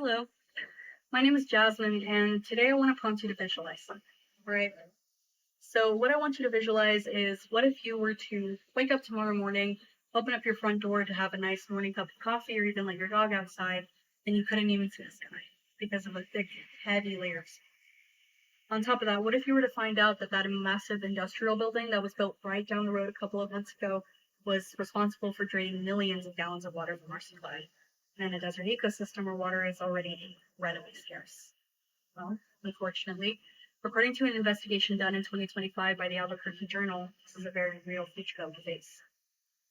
Hello, my name is Jasmine, and today I want to prompt you to visualize something, right? So, what I want you to visualize is what if you were to wake up tomorrow morning, open up your front door to have a nice morning cup of coffee, or even let your dog outside, and you couldn't even see the sky because of a thick, heavy layer of snow. On top of that, what if you were to find out that that massive industrial building that was built right down the road a couple of months ago was responsible for draining millions of gallons of water from our supply, and a desert ecosystem where water is already incredibly scarce? Well, unfortunately, according to an investigation done in 2025 by the Albuquerque Journal, this is a very real future that we face.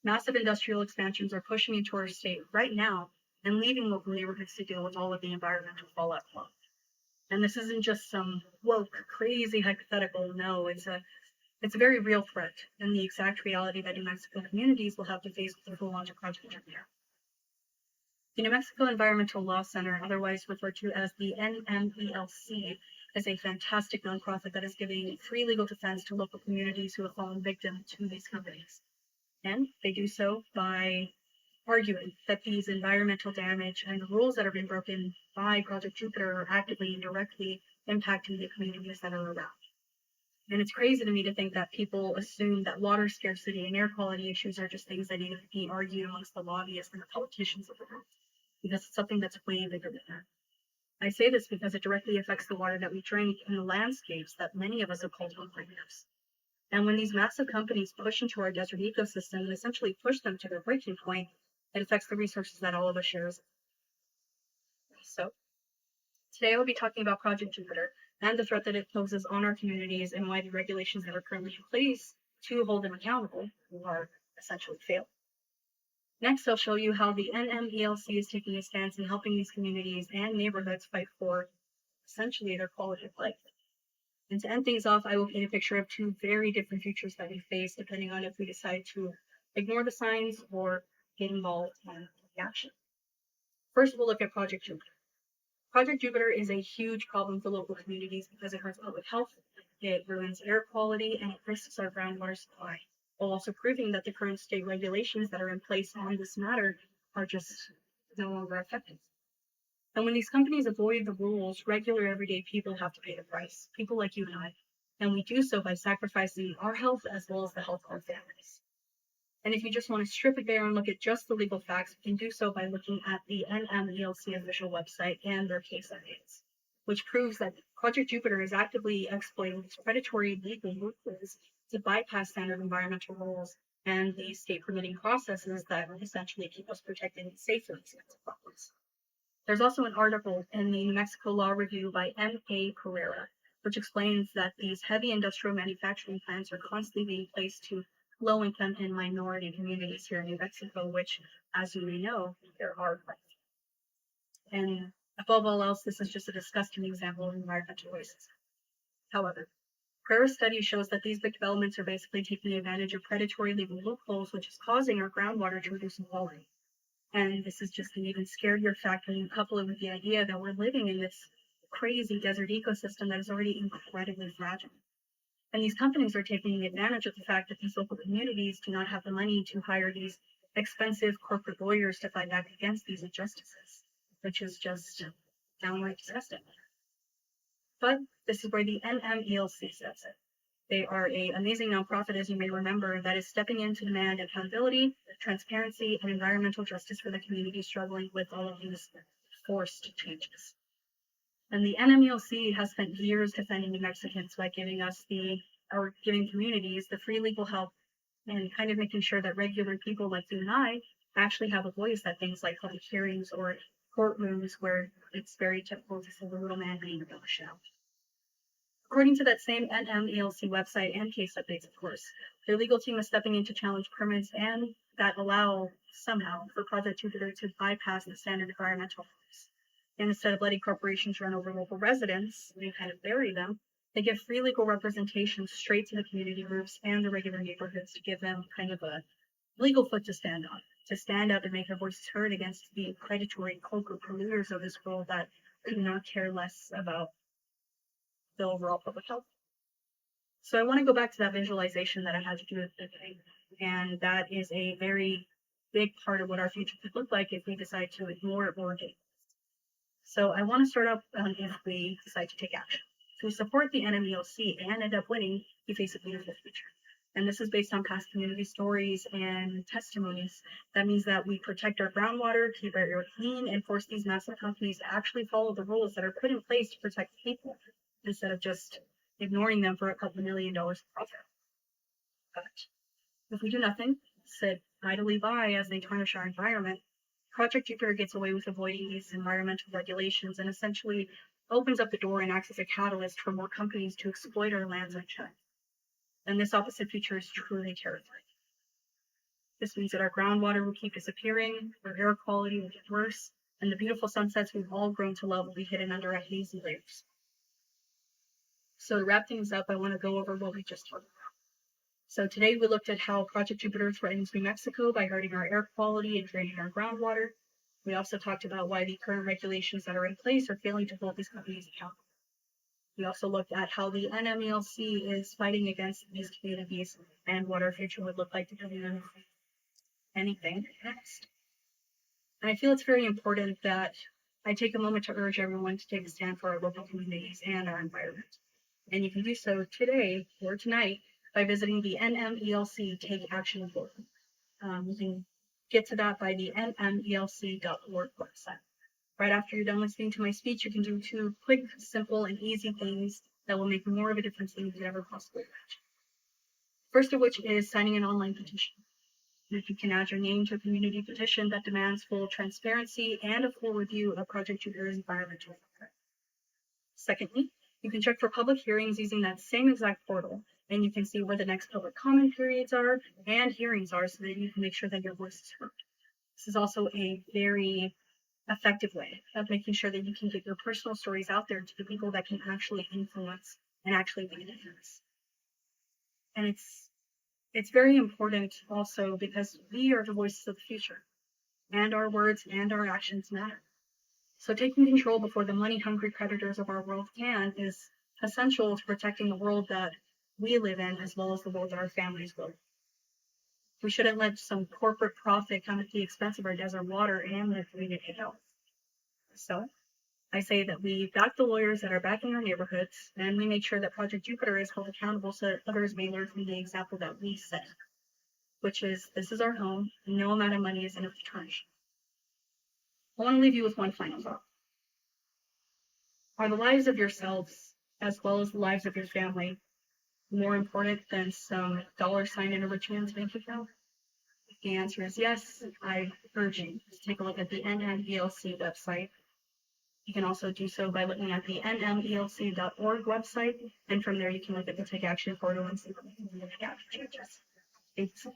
Massive industrial expansions are pushing into our state right now and leaving local neighborhoods to deal with all of the environmental fallout. And this isn't just some woke, crazy hypothetical. No, it's a very real threat and the exact reality that New Mexico communities will have to face with the full launch of Project Jupiter. The New Mexico Environmental Law Center, otherwise referred to as the NMELC, is a fantastic nonprofit that is giving free legal defense to local communities who have fallen victim to these companies. And they do so by arguing that these environmental damage and the rules that are being broken by Project Jupiter are actively and directly impacting the communities that are around. And it's crazy to me to think that people assume that water scarcity and air quality issues are just things that need to be argued amongst the lobbyists and the politicians of the world, because it's something that's way bigger than that. I say this because it directly affects the water that we drink and the landscapes that many of us have called home for years. And when these massive companies push into our desert ecosystem and essentially push them to their breaking point, it affects the resources that all of us share. So today I will be talking about Project Jupiter and the threat that it poses on our communities and why the regulations that are currently in place to hold them accountable are essentially failing. Next, I'll show you how the NMELC is taking a stance in helping these communities and neighborhoods fight for essentially their quality of life. And to end things off, I will paint a picture of two very different futures that we face depending on if we decide to ignore the signs or get involved in the action. First, we'll look at Project Jupiter. Project Jupiter is a huge problem for local communities because it hurts public health, it ruins air quality, and it risks our groundwater supply, while also proving that the current state regulations that are in place on this matter are just no longer effective. And when these companies avoid the rules, regular everyday people have to pay the price, people like you and I. And we do so by sacrificing our health as well as the health of our families. And if you just want to strip it bare and look at just the legal facts, you can do so by looking at the NMELC official website and their case updates, which proves that Project Jupiter is actively exploiting these predatory legal loopholes to bypass standard environmental rules and the state permitting processes that essentially keep us protected and safe from these kinds of problems. There's also an article in the New Mexico Law Review by M.A. Pereira, which explains that these heavy industrial manufacturing plants are constantly being placed to low-income and minority communities here in New Mexico, which, as you may know, there are quite a few. And above all else, this is just a disgusting example of environmental racism. However, Pereira's study shows that these big developments are basically taking advantage of predatory legal loopholes, which is causing our groundwater to reduce in quality. And this is just an even scarier fact when you couple it with the idea that we're living in this crazy desert ecosystem that is already incredibly fragile. And these companies are taking advantage of the fact that these local communities do not have the money to hire these expensive corporate lawyers to fight back against these injustices, which is just downright disgusting. But this is where the NMELC steps in. They are an amazing nonprofit, as you may remember, that is stepping in to demand accountability, transparency, and environmental justice for the community struggling with all of these forced changes. And the NMELC has spent years defending New Mexicans by giving communities the free legal help and kind of making sure that regular people like you and I actually have a voice at things like public hearings or courtrooms where it's very typical to see the little man being abolished out. According to that same NMELC website and case updates, of course, their legal team is stepping in to challenge permits and that allow somehow for Project Jupiter to bypass the standard environmental rules. And instead of letting corporations run over local residents and kind of bury them, they give free legal representation straight to the community groups and the regular neighborhoods to give them kind of a legal foot to stand on, to stand up and make their voices heard against the predatory corporate polluters of this world that could not care less about the overall public health. So I want to go back to that visualization that I had to do at the beginning, and that is a very big part of what our future could look like if we decide to ignore it or get. So I want to start up if we decide to take action. If we support the NMELC and end up winning, we face a beautiful future. And this is based on past community stories and testimonies. That means that we protect our groundwater, keep our air clean, and force these massive companies to actually follow the rules that are put in place to protect people instead of just ignoring them for a couple $1 million of profit. But if we do nothing, sit idly by as they tarnish our environment, Project Jupiter gets away with avoiding these environmental regulations and essentially opens up the door and acts as a catalyst for more companies to exploit our lands unchecked. And this opposite future is truly terrifying. This means that our groundwater will keep disappearing, our air quality will get worse, and the beautiful sunsets we've all grown to love will be hidden under a hazy layers. So to wrap things up, I want to go over what we just talked about. So today we looked at how Project Jupiter threatens New Mexico by hurting our air quality and draining our groundwater. We also talked about why the current regulations that are in place are failing to hold these companies accountable. We also looked at how the NMELC is fighting against these communities and what our future would look like depending on anything next. And I feel it's very important that I take a moment to urge everyone to take a stand for our local communities and our environment. And you can do so today or tonight by visiting the NMELC Take Action forum. You can get to that by the nmelc.org website. Right after you're done listening to my speech, you can do 2 quick, simple, and easy things that will make more of a difference than you could ever possibly imagine. First of which is signing an online petition. If you can add your name to a community petition that demands full transparency and a full review of Project Jupiter's environmental footprint. Secondly, you can check for public hearings using that same exact portal, and you can see where the next public comment periods are and hearings are so that you can make sure that your voice is heard. This is also a very effective way of making sure that you can get your personal stories out there to the people that can actually influence and actually make a difference. And it's very important also because we are the voices of the future, and our words and our actions matter. So taking control before the money-hungry predators of our world can is essential to protecting the world that we live in as well as the world that our families live in. We shouldn't let some corporate profit come at the expense of our desert water and their community health. So I say that we back the lawyers that are backing our neighborhoods, and we make sure that Project Jupiter is held accountable so that others may learn from the example that we set, which is this is our home, and no amount of money is enough to tarnish. I want to leave you with one final thought. Are the lives of yourselves, as well as the lives of your family, more important than some dollar sign in a rich man's bank account? If the answer is yes, I urge you to take a look at the NMELC website. You can also do so by looking at the nmelc.org website, and from there you can look at the Take Action portal and see what you can make action changes. Thanks.